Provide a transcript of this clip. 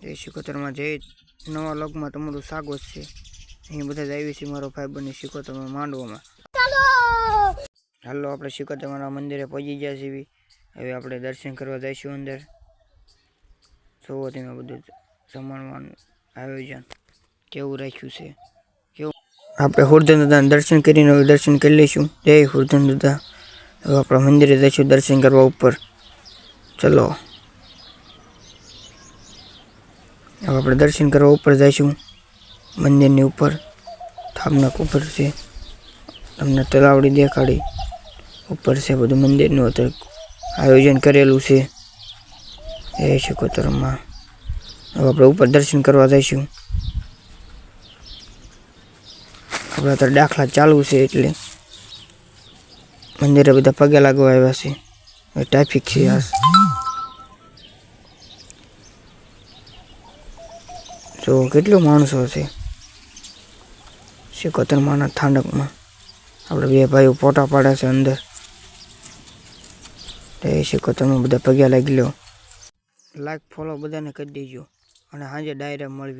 જય શિકોતરમાં જય નવા લોગમાં તમારું સ્વાગત છે। અહીં બધા જ આવી છે મારો ભાઈ બની શિકોતરમાં માંડવામાં। હાલો આપણે શિકોતરમાં મંદિરે પહોંચી ગયા છીએ। હવે આપણે દર્શન કરવા જઈશું અંદર। જોવો તમે બધું જમણવાનું આયોજન કેવું રાખ્યું છે। કેવું આપણે હુરધન દાદાના દર્શન કરીને દર્શન કરી લઈશું। જય હુરધન દાદા। હવે આપણે મંદિરે જઈશું દર્શન કરવા ઉપર। ચલો अब આપણે દર્શન કરવા ઉપર જઈશું મંદિરની ઉપર। થાપના ઉપર છે તમને તલાવડી દેખાડી ઉપર છે બધું મંદિરનું આયોજન કરેલું છે। એ શિકોતરમાં હવે આપણે ઉપર દર્શન કરવા જઈશું। આપણે અત્યારે દાખલા ચાલુ છે એટલે મંદિરે બધા પગે લાગવા આવ્યા છે। ટ્રાફિક છે આ જો કેટલું માણસો છે શિકોતરમાંના થાંડકમાં। આપણે બે ભાઈઓ ફોટા પાડે છે અંદર। એ શિકોતરમાં બધા પગ્યા લાગી લો। લાઈક ફોલો બધાને કરી દેજો અને સાંજે ડાયરા મળવી।